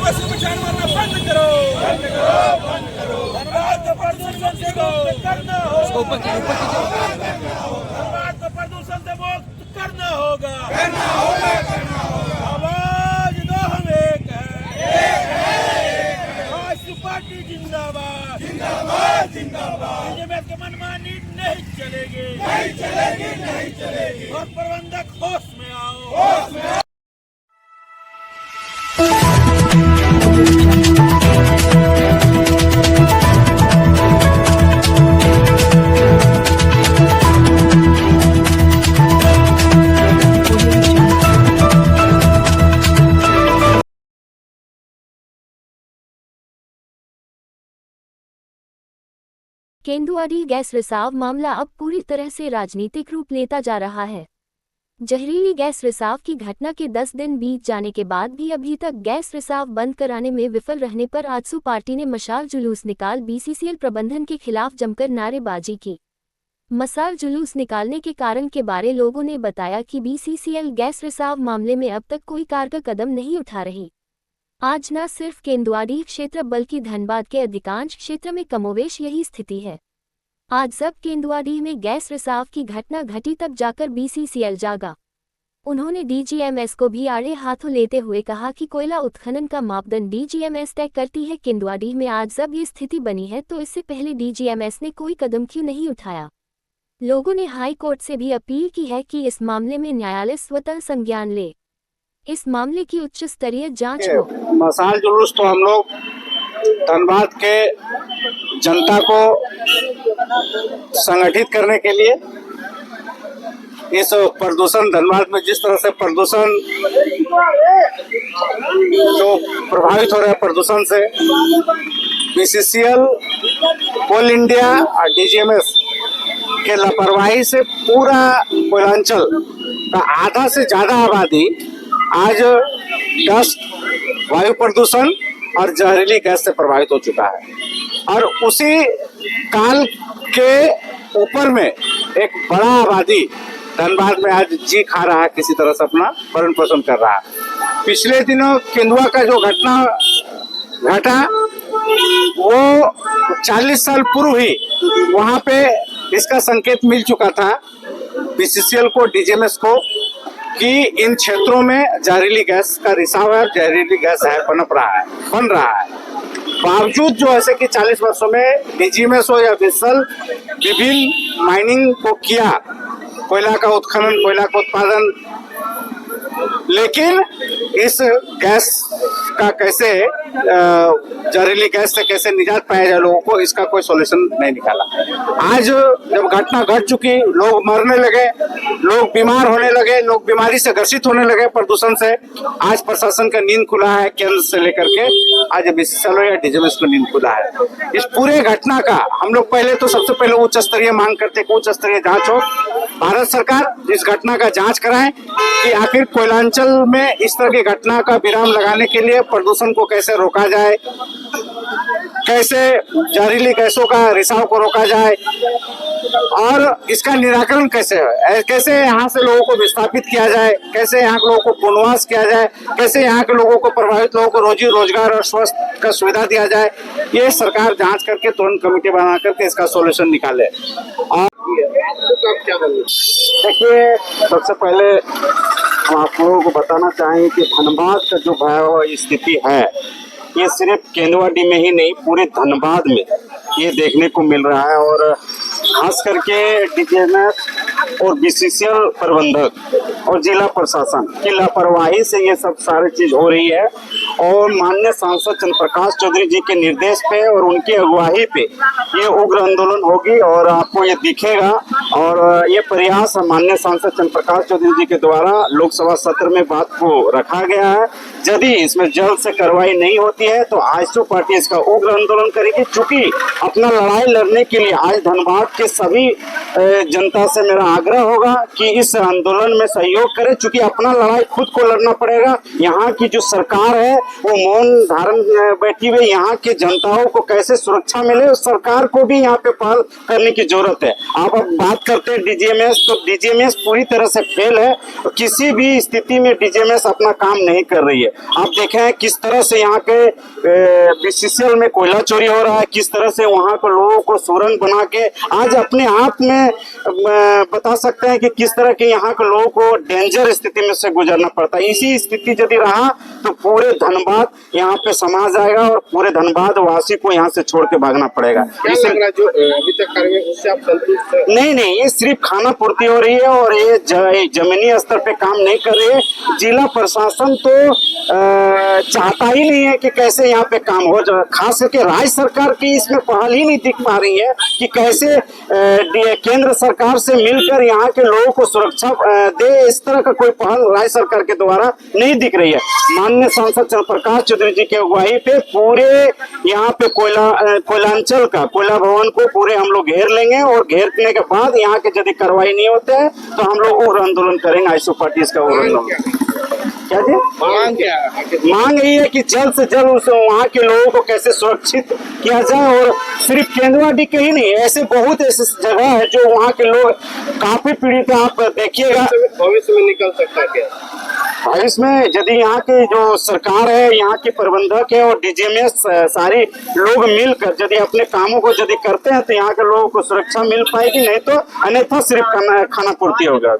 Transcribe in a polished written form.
आदिवासी को जान मारना बंद करो, बंद करो, बंद करो। धनबाद को प्रदूषण से मुक्त करना होगा, धनबाद को प्रदूषण से मुक्त करना होगा, करना होगा, करना होगा। आवाज दो हम एक है, कांग्रेस पार्टी जिंदाबाद, जिंदाबाद, जिंदाबाद। बीजेपी की मनमानी नहीं चलेगी, नहीं चलेगी, नहीं चलेगी। और प्रबंधक होश में आओ, होश में आओ। केंदुआडी गैस रिसाव मामला अब पूरी तरह से राजनीतिक रूप लेता जा रहा है। जहरीली गैस रिसाव की घटना के 10 दिन बीत जाने के बाद भी अभी तक गैस रिसाव बंद कराने में विफल रहने पर आजसू पार्टी ने मशाल जुलूस निकाल बीसीसीएल प्रबंधन के खिलाफ जमकर नारेबाजी की। मशाल जुलूस निकालने के कारण के बारे लोगों ने बताया कि बीसीसीएल गैस रिसाव मामले में अब तक कोई कारगर कदम नहीं उठा रही। आज न सिर्फ केंदुआडी क्षेत्र बल्कि धनबाद के अधिकांश क्षेत्र में कमोवेश यही स्थिति है। आज जब केंदुआडी में गैस रिसाव की घटना घटी तब जाकर बीसीसीएल जागा। उन्होंने डीजीएमएस को भी आड़े हाथों लेते हुए कहा कि कोयला उत्खनन का मापदंड डीजीएमएस तय करती है। केंदुआडी में आज जब ये स्थिति बनी है तो इससे पहले डीजीएमएस ने कोई कदम क्यों नहीं उठाया। लोगों ने हाई कोर्ट से भी अपील की है कि इस मामले में न्यायालय स्वतः संज्ञान ले, इस मामले की उच्च स्तरीय जांच हो। मशाल जुलूस तो हम लोग धनबाद के जनता को संगठित करने के लिए इस प्रदूषण धनबाद में जिस तरह से प्रदूषण जो प्रभावित हो रहा है प्रदूषण से, बीसीसीएल, कोल इंडिया और डीजीएमएस के लापरवाही से पूरा कोयलांचल का आधा से ज्यादा आबादी आज डस्ट, वायु प्रदूषण और जहरीली गैस से प्रभावित हो चुका है। और उसी काल के ऊपर में एक बड़ा आबादी धनबाद में आज जी खा रहा है, किसी तरह से अपना भरण पोषण कर रहा है। पिछले दिनों केंदुआ का जो घटना घटा वो 40 साल पूर्व ही वहां पे इसका संकेत मिल चुका था बीसीसीएल को, डीजीएमएस को, कि इन क्षेत्रों में जहरीली गैस का रिसाव है, जहरीली गैस है बन रहा है। बावजूद जो ऐसे कि 40 वर्षों में डीजीएमएस हो या बीसीसीएल विभिन्न माइनिंग को किया, कोयला का उत्खनन, कोयला का उत्पादन, लेकिन इस गैस का कैसे जहरीली गैस से कैसे निजात पाया जाए लोगों को, इसका कोई सॉल्यूशन नहीं निकाला। आज जब घटना घट चुकी, लोग मरने लगे, लोग बीमार होने लगे, लोग बीमारी से ग्रसित होने लगे प्रदूषण से, आज प्रशासन का नींद खुला है, केंद्र से लेकर के आज बीसीसीएल या डीजीएमएस को नींद खुला है। इस पूरे घटना का हम लोग पहले तो सबसे पहले उच्च स्तरीय मांग करते कि उच्च स्तरीय जांच हो, भारत सरकार इस घटना का जांच कराए कि आखिर कोयलांचल में इस तरह की घटना का विराम लगाने के लिए प्रदूषण को कैसे रोका जाए, कैसे जहरीली गैसों का रिसाव को रोका जाए और इसका निराकरण कैसे है, कैसे यहाँ से लोगों को विस्थापित किया जाए, कैसे यहाँ के लोगों को पुनर्वास किया जाए, कैसे यहाँ के लोगों को, प्रभावित लोगों को रोजी रोजगार और स्वास्थ्य का सुविधा दिया जाए। ये सरकार जांच करके तुरंत कमेटी बना करके इसका सॉल्यूशन निकाले। और देखिए, सबसे पहले हम आप लोगों को बताना चाहेंगे कि धनबाद का जो भयावह स्थिति है, ये सिर्फ केंदुआडी में ही नहीं पूरे धनबाद में ये देखने को मिल रहा है। और खास करके डीजीएमएस और बीसीसीएल प्रबंधक और जिला प्रशासन की लापरवाही से ये सब सारी चीज हो रही है। और माननीय सांसद चंद्रप्रकाश चौधरी जी के निर्देश पे और उनकी अगुवाई पे ये उग्र आंदोलन होगी और आपको ये दिखेगा। और ये प्रयास माननीय सांसद चंद्रप्रकाश चौधरी जी के द्वारा लोकसभा सत्र में बात को रखा गया है। यदि इसमें जल्द से कार्रवाई नहीं होती है तो आजसू पार्टी इसका उग्र आंदोलन करेगी। चूंकि अपना लड़ाई लड़ने के लिए आज धनबाद के सभी जनता से मेरा आग्रह होगा कि इस आंदोलन में सहयोग सहयोग करें, चूंकि अपना लड़ाई खुद को लड़ना पड़ेगा। यहाँ की जो सरकार है वो मौन धारण बैठी हुई, यहाँ के जनताओं को कैसे सुरक्षा मिले उस सरकार को भी यहाँ पे पहल करने की जरूरत है। आप अब बात करते हैं डीजीएमएस, तो डीजीएमएस पूरी तरह से फेल है। किसी भी स्थिति में डीजीएमएस अपना काम नहीं कर रही है। आप देखें हैं किस तरह से यहाँ के बीसीसीएल में कोयला चोरी हो रहा है, किस तरह से वहाँ के लोगों को सुरंग बना के आज अपने आप में बता सकते हैं कि किस तरह के यहाँ के लोगों को डेंजर स्थिति में से गुजरना पड़ता है। इसी स्थिति यदि रहा तो पूरे धनबाद यहाँ पे समा जाएगा और पूरे धनबाद वासी को यहाँ से छोड़ के भागना पड़ेगा। जो अभी तक कर रहे हैं उससे आप संतुष्ट हैं? नहीं, ये सिर्फ खाना पूर्ति हो रही है और ये जमीनी स्तर पे काम नहीं कर रही है। जिला प्रशासन तो चाहता ही नहीं है कि कैसे यहाँ पे काम हो जाए। खास करके राज्य सरकार की इसमें पहल ही नहीं दिख पा रही है कि कैसे केंद्र सरकार से मिलकर यहाँ के लोगों को सुरक्षा दे। इस तरह का कोई पहल राज्य सरकार के द्वारा नहीं दिख रही है। माननीय सांसद चंद्रप्रकाश चौधरी जी के अगुवाई पे पूरे यहाँ पे कोयलांचल का कोयला भवन को पूरे हम लोग घेर लेंगे और घेरने के बाद यहाँ के यदि कार्रवाई नहीं होते हैं तो हम लोग और आंदोलन करेंगे। आईसू पार्टी इसका और आंदोलन क्या जी मांग क्या है? मांग यही है कि जल्द से जल्द उस वहाँ के लोगों को कैसे सुरक्षित किया जाए। और सिर्फ केंद्रवाडी के ही नहीं, ऐसे बहुत ऐसे जगह है जो वहाँ के लोग काफी पीड़ित है। आप देखिएगा भविष्य में निकल सकता है क्या? भविष्य में यदि यहाँ की जो सरकार है, यहाँ के प्रबंधक है और डीजीएमएस सारे लोग मिलकर यदि अपने कामों को यदि करते हैं तो यहाँ के लोगों को सुरक्षा मिल पाएगी, नहीं तो अन्यथा सिर्फ खाना पूर्ति होगा।